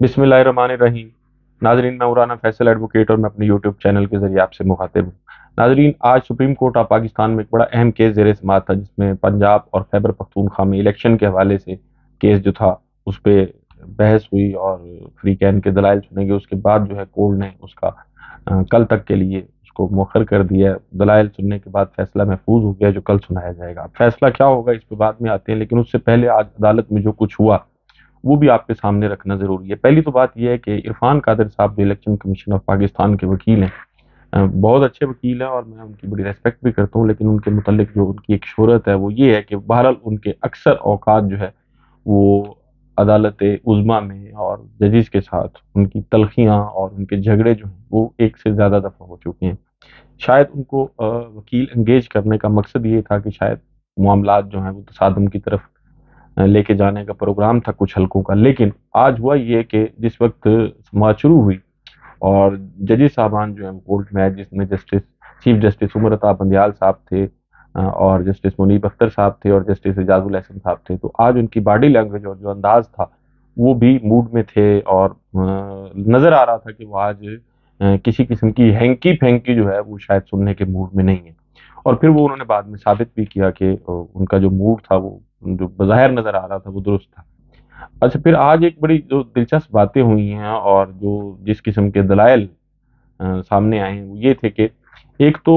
बिस्मिल्लाहिर्रहमानिर्रहीम। नाजरीन, मैं उराना फैसल एडवोकेट और मैं अपने यूट्यूब चैनल के जरिए आपसे मुखातिब हूँ। नाजरीन, आज सुप्रीम कोर्ट ऑफ पाकिस्तान में एक बड़ा अहम केस जेर समाअत था, जिसमें पंजाब और खैबर पख्तूनख्वा में इलेक्शन के हवाले से केस जो था उस पर बहस हुई और फ्री कैन के दलाइल सुने गए। उसके बाद जो है कोर्ट ने उसका कल तक के लिए उसको मौखर कर दिया। दलाइल सुनने के बाद फैसला महफूज हो गया, जो कल सुनाया जाएगा। फैसला क्या होगा इस पर बाद में आते हैं, लेकिन उससे पहले आज अदालत में जो कुछ हुआ वो भी आपके सामने रखना ज़रूरी है। पहली तो बात यह है कि इरफान कादिर साहब जो इलेक्शन कमीशन ऑफ पाकिस्तान के वकील हैं, बहुत अच्छे वकील हैं और मैं उनकी बड़ी रेस्पेक्ट भी करता हूँ, लेकिन उनके मुतल्लिक जो उनकी एक शोहरत है वो ये है कि बहरहाल उनके अक्सर औकात जो है वो अदालत उज़्मा में और जजेस के साथ उनकी तलखियाँ और उनके झगड़े जो हैं वो एक से ज़्यादा दफ़ा हो चुके हैं। शायद उनको वकील एंगेज करने का मकसद ये था कि शायद मामलात जो हैं वो तसादम की तरफ लेके जाने का प्रोग्राम था कुछ हलकों का। लेकिन आज हुआ ये कि जिस वक्त समाअत शुरू हुई और जजेस साहबान जो हैं कोर्ट में आए, जिसमें justice chief justice Umar Ata Bandial साहब थे और जस्टिस मुनीब अख्तर साहब थे और जस्टिस एजाजुल एहसन साहब थे, तो आज उनकी बॉडी लैंग्वेज और जो अंदाज था वो भी मूड में थे और नज़र आ रहा था कि वो आज किसी किस्म की हैंकी फैंकी जो है वो शायद सुनने के मूड में नहीं है। और फिर वो उन्होंने बाद में साबित भी किया कि उनका जो मूड था वो जो बज़ाहिर नज़र आ रहा था वो दुरुस्त था। अच्छा, फिर आज एक बड़ी जो दिलचस्प बातें हुई हैं और जो जिस किस्म के दलाइल सामने आए हैं वो ये थे कि एक तो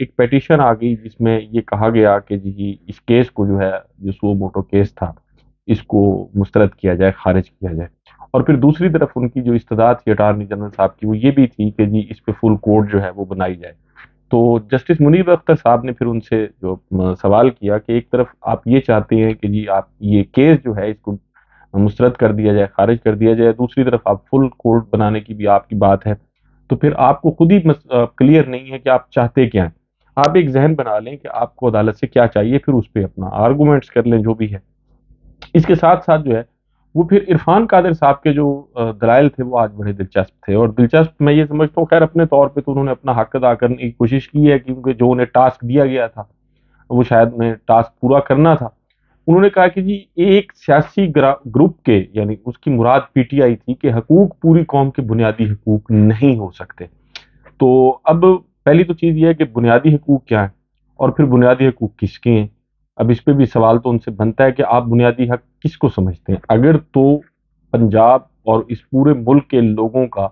एक पेटिशन आ गई जिसमें ये कहा गया कि जी इस केस को जो है, जो सुओ मोटो केस था, इसको मुस्तरद किया जाए, खारिज किया जाए। और फिर दूसरी तरफ उनकी जो इस्तदाद थी अटारनी जनरल साहब की वो ये भी थी कि जी इस पे फुल कोर्ट जो है वो बनाई जाए। तो जस्टिस मुनीब अख्तर साहब ने फिर उनसे जो सवाल किया कि एक तरफ आप ये चाहते हैं कि जी आप ये केस जो है इसको मुस्तरद कर दिया जाए, खारिज कर दिया जाए, दूसरी तरफ आप फुल कोर्ट बनाने की भी आपकी बात है, तो फिर आपको खुद ही क्लियर नहीं है कि आप चाहते क्या हैं। आप एक जहन बना लें कि आपको अदालत से क्या चाहिए, फिर उस पर अपना आर्गूमेंट्स कर लें जो भी है। इसके साथ साथ जो है वो फिर इरफान कादिर साहब के जो दलाइल थे वो आज बड़े दिलचस्प थे। और दिलचस्प मैं ये समझता हूँ, खैर अपने तौर पे तो उन्होंने अपना हक अदा करने की कोशिश की है, क्योंकि जो उन्हें टास्क दिया गया था वो शायद उन्हें टास्क पूरा करना था। उन्होंने कहा कि जी एक सियासी ग्रुप के, यानी उसकी मुराद पीटीआई थी, कि हकूक पूरी कौम के बुनियादी हकूक नहीं हो सकते। तो अब पहली तो चीज़ ये है कि बुनियादी हकूक क्या है और फिर बुनियादी हकूक किसके हैं। अब इस पे भी सवाल तो उनसे बनता है कि आप बुनियादी हक किसको समझते हैं। अगर तो पंजाब और इस पूरे मुल्क के लोगों का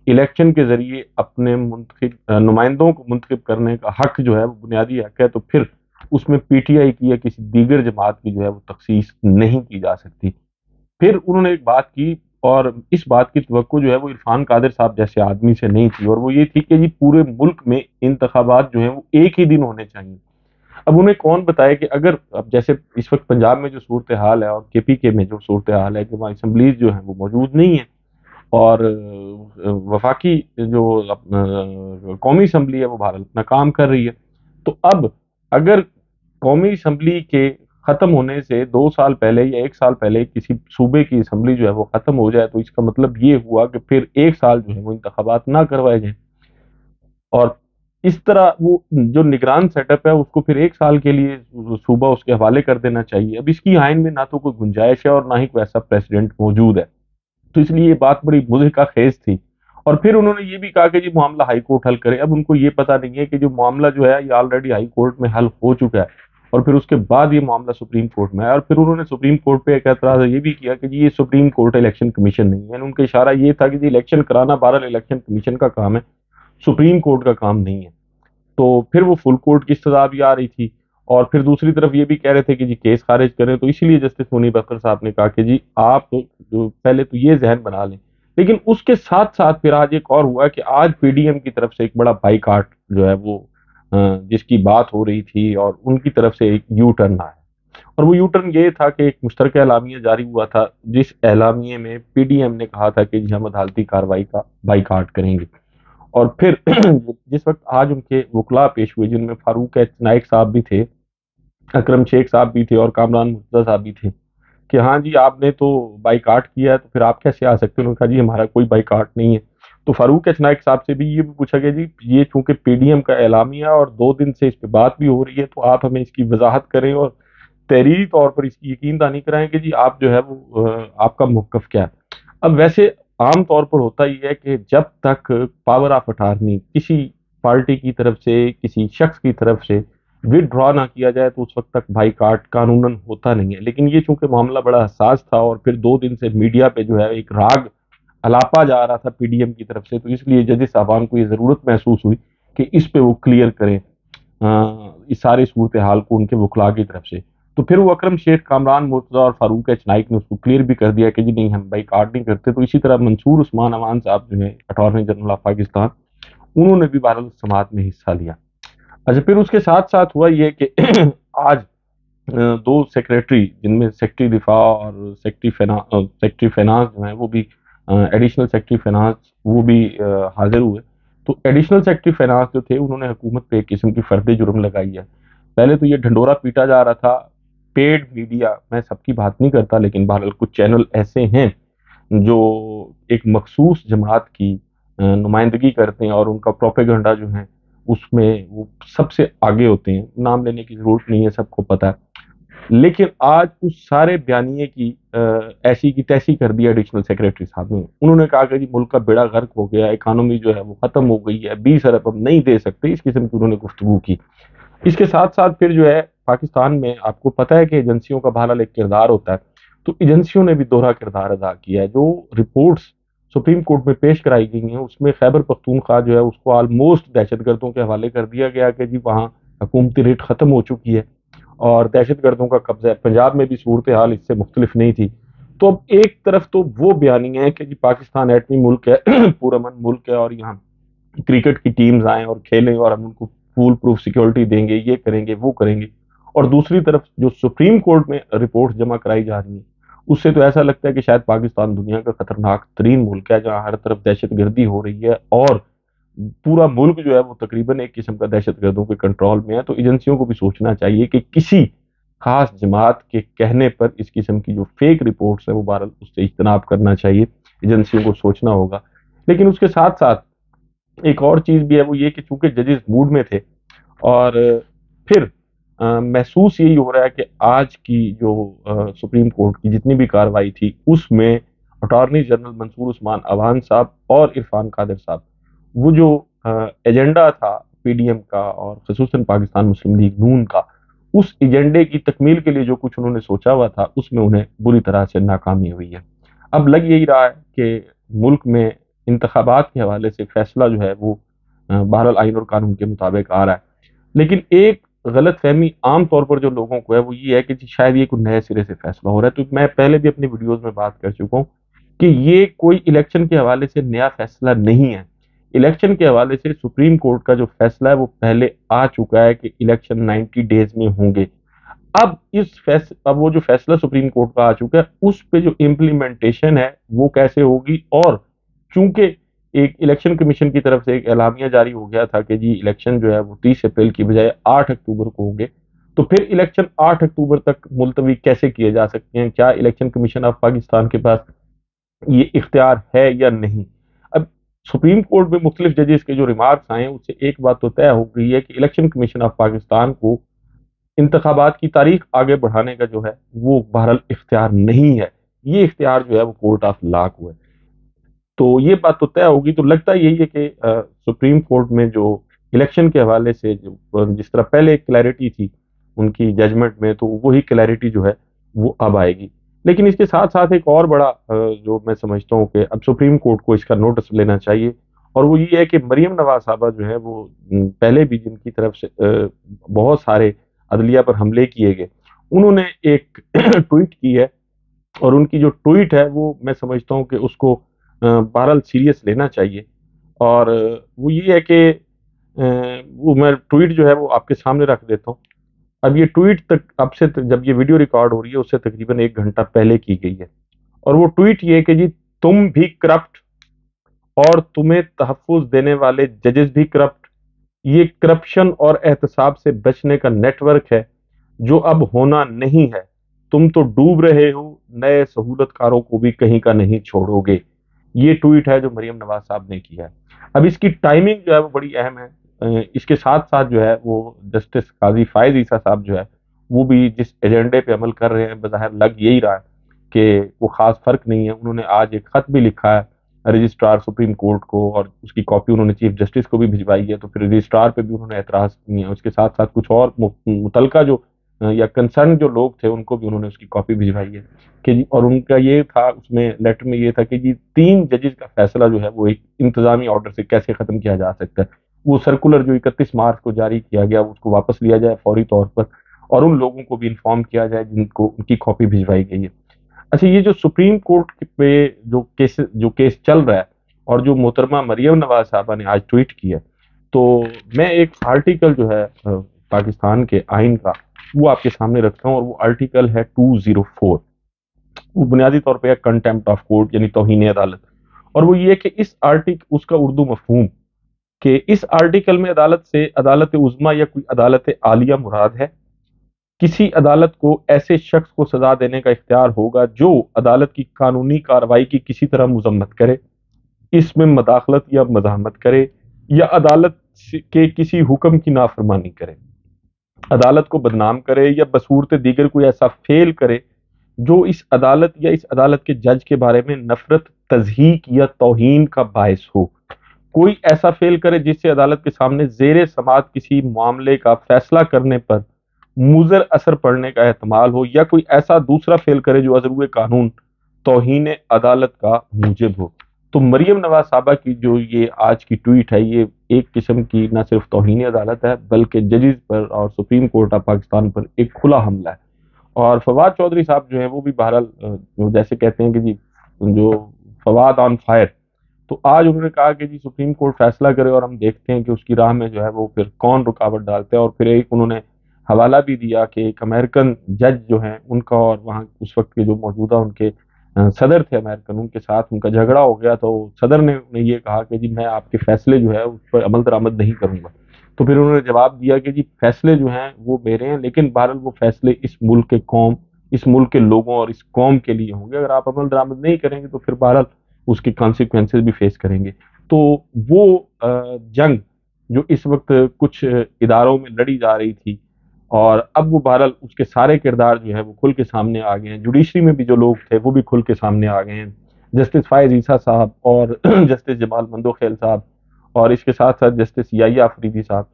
इलेक्शन के जरिए अपने मुंतखब नुमाइंदों को मुंतखब करने का हक जो है वो बुनियादी हक है, तो फिर उसमें पीटीआई की या किसी दीगर जमात की जो है वो तखसीस नहीं की जा सकती। फिर उन्होंने एक बात की, और इस बात की तवक्को जो है वो इरफान कादिर साहब जैसे आदमी से नहीं थी, और वो ये थी कि जी पूरे मुल्क में इंतखाबात जो हैं वो एक ही दिन होने चाहिए। अब उन्हें कौन बताए कि अगर अब जैसे इस वक्त पंजाब में जो सूरत हाल है और केपीके में जो सूरत हाल है कि वहाँ असम्बलीज जो है वो मौजूद नहीं है, और वफाकी जो कौमी असम्बली है वो भारत अपना काम कर रही है। तो अब अगर कौमी असम्बली के खत्म होने से 2 साल पहले या 1 साल पहले किसी सूबे की असम्बली जो है वो खत्म हो जाए, तो इसका मतलब ये हुआ कि फिर 1 साल जो है वो इंतखाबात ना करवाए जाए। और इस तरह वो जो निगरान सेटअप है उसको फिर 1 साल के लिए सूबा उसके हवाले कर देना चाहिए। अब इसकी आइन में ना तो कोई गुंजाइश है और ना ही कोई ऐसा प्रेसिडेंट मौजूद है। तो इसलिए ये बात बड़ी मुज़हिका खेज थी। और फिर उन्होंने ये भी कहा कि जी मामला हाई कोर्ट हल करे। अब उनको ये पता नहीं है कि जो मामला जो है ये ऑलरेडी हाई कोर्ट में हल हो चुका है, और फिर उसके बाद ये मामला सुप्रीम कोर्ट में है। और फिर उन्होंने सुप्रीम कोर्ट पे एक एतराज़ ये भी किया कि जी ये सुप्रीम कोर्ट इलेक्शन कमीशन नहीं है। उनका इशारा ये था कि जी इलेक्शन कराना बहरहाल इलेक्शन कमीशन का काम है, सुप्रीम कोर्ट का काम नहीं है। तो फिर वो फुल कोर्ट की सजा भी आ रही थी, और फिर दूसरी तरफ ये भी कह रहे थे कि जी केस खारिज करें। तो इसीलिए जस्टिस मुनीब अख्तर साहब ने कहा कि जी आप जो पहले तो ये जहन बना लें। लेकिन उसके साथ साथ फिर आज एक और हुआ कि आज पीडीएम की तरफ से एक बड़ा बाइकाट जो है वो जिसकी बात हो रही थी, और उनकी तरफ से एक यू टर्न आया। और वो यू टर्न ये था कि एक मुश्तरका एलामिया जारी हुआ था, जिस एलामिये में पीडीएम ने कहा था कि जी हम अदालती कार्रवाई का बाइकाट करेंगे। और फिर जिस वक्त आज उनके वकला पेश हुए, जिनमें फारूक एच नाइक साहब भी थे, अकरम शेख साहब भी थे और कामरान मुर्तज़ा साहब भी थे, कि हाँ जी आपने तो बाइकाट किया है तो फिर आप कैसे आ सकते हैं। उन्होंने कहा जी हमारा कोई बाइकाट नहीं है। तो फारूक एच नाइक साहब से भी ये भी पूछा गया जी ये चूंकि पीडीएम का एलामिया और 2 दिन से इस पे बात भी हो रही है, तो आप हमें इसकी वजाहत करें और तहरीरी तौर पर इसकी यकीन दहानी कराएं कि जी आप जो है वो आपका मौक़िफ़ क्या है। अब वैसे आम तौर पर होता ही है कि जब तक पावर ऑफ अटॉर्नी किसी पार्टी की तरफ से, किसी शख्स की तरफ से विथड्रॉ ना किया जाए तो उस वक्त तक बाइकाट कानूनन होता नहीं है। लेकिन ये चूंकि मामला बड़ा हसास था और फिर 2 दिन से मीडिया पे जो है एक राग अलापा जा रहा था पीडीएम की तरफ से, तो इसलिए जजेस साहबान को ये जरूरत महसूस हुई कि इस पे वो क्लियर करें इस सारे सूरत हाल को उनके वकला की तरफ से। तो फिर वो अकरम शेख, कामरान मुर्तजा और फारूक एच नाइक ने उसको क्लियर भी कर दिया कि जी नहीं, हम बाइकाट नहीं करते। तो इसी तरह मंसूर उस्मान अमान साहब जो है अटॉर्नी जनरल ऑफ पाकिस्तान, उन्होंने भी बहरहाल समात में हिस्सा लिया। अच्छा, फिर उसके साथ साथ हुआ ये कि आज 2 सेक्रेटरी, जिनमें सेक्रेटरी दिफा और सेक्रेटरी फाइनेंस जो है वो भी, एडिशनल सेक्रेटरी फाइनेंस वो भी हाजिर हुए। तो एडिशनल सेक्रेटरी फाइनेंस जो थे उन्होंने हुकूमत पे एक किस्म की फर्द जुर्म लगाई है। पहले तो ये ढंडोरा पीटा जा रहा था, पेड मीडिया, मैं सबकी बात नहीं करता लेकिन बहरहाल कुछ चैनल ऐसे हैं जो एक मखसूस जमात की नुमाइंदगी करते हैं और उनका प्रोपेगेंडा जो है उसमें वो सबसे आगे होते हैं। नाम लेने की जरूरत नहीं है, सबको पता है। लेकिन आज उस सारे बयानिए की ऐसी की तैसी कर दिया एडिशनल सेक्रेटरी साहब ने। उन्होंने कहा कि जी मुल्क का बेड़ा गर्क हो गया, इकानमी जो है वो खत्म हो गई है, 20 अरब हम नहीं दे सकते, इस किस्म की उन्होंने गुफ्तगू की। इसके साथ साथ फिर जो है पाकिस्तान में आपको पता है कि एजेंसियों का बहरहाल एक किरदार होता है, तो एजेंसियों ने भी दोहरा किरदार अदा किया है। जो रिपोर्ट्स सुप्रीम कोर्ट में पेश कराई गई हैं उसमें खैबर पख्तूनख्वा जो है उसको ऑलमोस्ट दहशतगर्दों के हवाले कर दिया गया कि जी वहाँ हुकूमती रेट खत्म हो चुकी है और दहशतगर्दों का कब्जा है। पंजाब में भी सूरत हाल इससे मुख्तलिफ नहीं थी। तो अब एक तरफ तो वो बयानी है कि जी पाकिस्तान एटमी मुल्क है, पुरअमन मुल्क है और यहाँ क्रिकेट की टीम्स आए और खेलें और हम उनको फूल प्रूफ सिक्योरिटी देंगे, ये करेंगे वो करेंगे। और दूसरी तरफ जो सुप्रीम कोर्ट में रिपोर्ट जमा कराई जा रही है उससे तो ऐसा लगता है कि शायद पाकिस्तान दुनिया का खतरनाक तरीन मुल्क है जहाँ हर तरफ दहशतगर्दी हो रही है और पूरा मुल्क जो है वो तकरीबन एक किस्म का दहशतगर्दों के कंट्रोल में है। तो एजेंसियों को भी सोचना चाहिए कि किसी खास जमात के कहने पर इस किस्म की जो फेक रिपोर्ट्स है वो बहरहाल उससे इज्तनाब करना चाहिए, एजेंसियों को सोचना होगा। लेकिन उसके साथ साथ एक और चीज भी है, वो ये कि चूंकि जजेस मूड में थे और फिर महसूस यही हो रहा है कि आज की जो सुप्रीम कोर्ट की जितनी भी कार्रवाई थी उसमें अटॉर्नी जनरल मंसूर उस्मान अवान साहब और इरफान कादिर साहब, वो जो एजेंडा था पीडीएम का और खसूसन पाकिस्तान मुस्लिम लीग नून का, उस एजेंडे की तकमील के लिए जो कुछ उन्होंने सोचा हुआ था उसमें उन्हें बुरी तरह से नाकामी हुई है। अब लग यही रहा है कि मुल्क में इंतखाबात के हवाले से फैसला जो है वो बहरहाल आइन और कानून के मुताबिक आ रहा है। लेकिन एक गलत फहमी आम तौर पर जो लोगों को है वो ये है कि जी शायद ये कोई नए सिरे से फैसला हो रहा है। तो मैं पहले भी अपनी वीडियोस में बात कर चुका हूँ कि ये कोई इलेक्शन के हवाले से नया फैसला नहीं है। इलेक्शन के हवाले से सुप्रीम कोर्ट का जो फैसला है वो पहले आ चुका है कि इलेक्शन 90 डेज में होंगे। अब वो जो फैसला सुप्रीम कोर्ट का आ चुका है उस पे जो इम्प्लीमेंटेशन है वो कैसे होगी। और चूंकि एक इलेक्शन कमीशन की तरफ से एक एलामिया जारी हो गया था कि जी इलेक्शन जो है वो 30 अप्रैल की बजाय 8 अक्टूबर को होंगे, तो फिर इलेक्शन 8 अक्टूबर तक मुलतवी कैसे किए जा सकते हैं? क्या इलेक्शन कमीशन ऑफ पाकिस्तान के पास ये इख्तियार है या नहीं? अब सुप्रीम कोर्ट में मुख्तलिफ जजेस के जो रिमार्क्स आए हैं उससे एक बात तो तय हो गई है कि इलेक्शन कमीशन ऑफ पाकिस्तान को इंतखाबात की तारीख आगे बढ़ाने का जो है वो बहरहाल इख्तियार नहीं है। ये इख्तियार जो है वो कोर्ट ऑफ लॉ को है। तो ये बात तो तय होगी। तो लगता यही है कि सुप्रीम कोर्ट में जो इलेक्शन के हवाले से जो जिस तरह पहले क्लैरिटी थी उनकी जजमेंट में, तो वही क्लैरिटी जो है वो अब आएगी। लेकिन इसके साथ साथ एक और बड़ा जो मैं समझता हूँ कि अब सुप्रीम कोर्ट को इसका नोटिस लेना चाहिए, और वो ये है कि मरियम नवाज साहबा जो है वो पहले भी जिनकी तरफ से बहुत सारे अदलिया पर हमले किए गए, उन्होंने एक ट्वीट की है। और उनकी जो ट्वीट है वो मैं समझता हूँ कि उसको बहरहाल सीरियस लेना चाहिए। और वो ये है कि वो मैं ट्वीट जो है वो आपके सामने रख देता हूँ। अब ये ट्वीट तक अब से जब ये वीडियो रिकॉर्ड हो रही है उससे तकरीबन 1 घंटा पहले की गई है। और वो ट्वीट ये है कि जी तुम भी करप्ट और तुम्हें तहफ्फुज देने वाले जजेस भी करप्ट। ये करप्शन और एहतसाब से बचने का नेटवर्क है जो अब होना नहीं है। तुम तो डूब रहे हो, नए सहूलतकारों को भी कहीं का नहीं छोड़ोगे। ये ट्वीट है जो मरियम नवाज साहब ने किया है। अब इसकी टाइमिंग जो है वो बड़ी अहम है। इसके साथ साथ जो है वो जस्टिस काजी फायज ईसा साहब जो है वो भी जिस एजेंडे पे अमल कर रहे हैं, बज़ाहिर लग यही रहा है کہ وہ خاص فرق نہیں ہے. انہوں نے آج ایک خط بھی لکھا ہے رجسٹرار سپریم کورٹ کو، اور اس کی کاپی انہوں نے چیف جسٹس کو بھی بھجوائی ہے. تو پھر رجسٹرار پہ بھی انہوں نے اعتراض کیے ہیں. اس کے ساتھ ساتھ کچھ اور متعلقہ جو یا کنسرن جو لوگ تھے ان کو بھی انہوں نے اس کی کاپی بھجوائی ہے کہ جی. اور ان کا یہ تھا اس میں لیٹر میں یہ تھا کہ جی 3 ججز کا فیصلہ جو ہے وہ ایک انتظامی آرڈر سے کیسے ختم کیا جا سکتا ہے. وہ سرکولر جو 31 مارچ کو جاری کیا گیا اس کو واپس لیا جائے فوری طور پر، اور ان لوگوں کو بھی انفارم کیا جائے جن کو ان کی کاپی بھجوائی گئی ہے. اچھا، یہ جو سپریم کورٹ پہ جو کیس چل رہا ہے اور جو محترمہ مریم نواز صاحبہ نے آج ٹویٹ کیا، تو میں ایک آرٹیکل جو ہے پاکستان کے آئین کا وہ آپ کے سامنے رکھتا ہوں، اور وہ آرٹیکل ہے 204. وہ بنیادی طور پہ کنٹیمپٹ آف کورٹ یعنی توہین عدالت. اور وہ یہ کہ اس آرٹیکل اس کا اردو مفہوم کہ اس آرٹیکل میں عدالت سے عدالت عظمیٰ یا کوئی عدالت عالیہ مراد ہے. کسی عدالت کو ایسے شخص کو سزا دینے کا اختیار ہوگا جو عدالت کی قانونی کارروائی کی کسی طرح مذمت کرے، اس میں مداخلت یا مزاحمت کرے، یا عدالت کے کسی حکم کی نافرمانی کرے، عدالت کو بدنام کرے، یا بصورت دیگر کوئی ایسا فعل کرے جو اس عدالت یا اس عدالت کے جج کے بارے میں نفرت، تضحیک یا توہین کا باعث ہو. کوئی ایسا فعل کرے جس سے عدالت کے سامنے زیر سماعت کسی معاملے کا فیصلہ کرنے پر مضر اثر پڑنے کا احتمال ہو، یا کوئی ایسا دوسرا فعل کرے جو از روئے قانون توہین عدالت کا موجب ہو. تو مریم نواز صاحبہ کی جو یہ آج کی ٹویٹ ہے، یہ ایک قسم کی نہ صرف توہین عدالت ہے بلکہ ججز پر اور سپریم کورٹ آف پاکستان پر ایک کھلا حملہ ہے. اور فواد چودھری صاحب جو ہیں وہ بھی بہرحال جیسے کہتے ہیں کہ جی جو فواد آن فائر، تو آج انہوں نے کہا کہ جی سپریم کورٹ فیصلہ کرے اور ہم دیکھتے ہیں کہ اس کی راہ میں جو ہے وہ پھر کون رکاوٹ ڈالتا ہے. اور پھر ایک انہوں نے حوالہ بھی دیا کہ ایک امریکن جج جو ہیں ان کا اور وہاں اس وقت کے جو موجودہ ان کے صدر تھے امریکن، ان کے ساتھ ان کا جھگڑا ہو گیا. تو صدر نے انہیں یہ کہا کہ جی میں آپ کے فیصلے جو ہے اس پر عمل درآمد نہیں کروں گا. تو پھر انہوں نے جواب دیا کہ جی فیصلے جو ہیں وہ میرے ہیں، لیکن بہرحال وہ فیصلے اس ملک کے قوم، اس ملک کے لوگوں اور اس قوم کے لیے ہوں گے. اگر آپ عمل درآمد نہیں کریں گے تو پھر بہرحال اس کے کانسیکوینسز بھی فیس کریں گے. تو وہ جنگ جو اس وقت کچھ اداروں میں لڑی جا رہی تھی، اور اب وہ بہرحال اس کے سارے کردار جو ہے وہ کھل کے سامنے آ گئے ہیں. جوڈیشری میں بھی جو لوگ تھے وہ بھی کھل کے سامنے آ گئے ہیں، جسٹس فائز عیسیٰ صاحب اور جسٹس جمال مندوخیل صاحب، اور اس کے ساتھ ساتھ جسٹس یحییٰ آفریدی صاحب.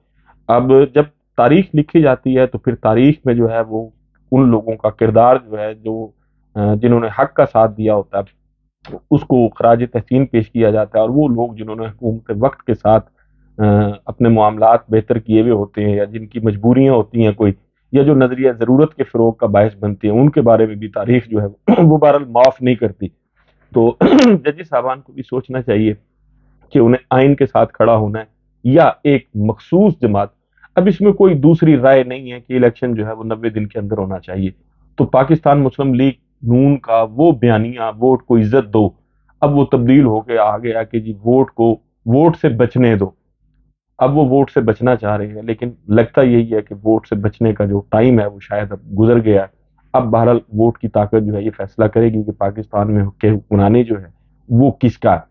اب جب تاریخ لکھی جاتی ہے تو پھر تاریخ میں جو ہے وہ ان لوگوں کا کردار جو ہے جو جنہوں نے حق کا ساتھ دیا ہوتا ہے اس کو خراج تحسین پیش کیا جاتا ہے. اور وہ لوگ جنہوں نے حکومت وقت کے ساتھ اپنے معاملات بہتر کیے ہوئے ہوتے ہیں، یا جن کی مجبوریاں ہوتی ہیں کوئی، یا جو نظریہ ضرورت کے فروغ کا باعث بنتے ہیں، ان کے بارے میں بھی تاریخ جو ہے وہ بہرحال معاف نہیں کرتی. تو ججز صاحبان کو بھی سوچنا چاہیے کہ انہیں آئین کے ساتھ کھڑا ہونا ہے یا ایک مخصوص جماعت. اب اس میں کوئی دوسری رائے نہیں ہے کہ الیکشن جو ہے وہ 90 دن کے اندر ہونا چاہیے. تو پاکستان مسلم لیگ نون کا وہ بیانیہ ووٹ کو عزت دو، اب وہ تبدیل ہو کے آ گیا کہ جی ووٹ سے بچنے دو. اب وہ ووٹ سے بچنا چاہ رہے ہیں، لیکن لگتا یہی ہے کہ ووٹ سے بچنے کا جو ٹائم ہے وہ شاید اب گزر گیا ہے. اب بہرحال ووٹ کی طاقت جو ہے یہ فیصلہ کرے گی کہ پاکستان میں حکمرانی جو ہے وہ کس کا ہے.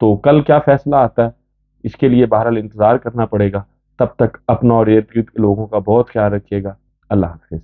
تو کل کیا فیصلہ آتا ہے اس کے لیے بہرحال انتظار کرنا پڑے گا. تب تک اپنا اور ارد گرد کے لوگوں کا بہت خیال رکھیے گا. اللہ حافظ.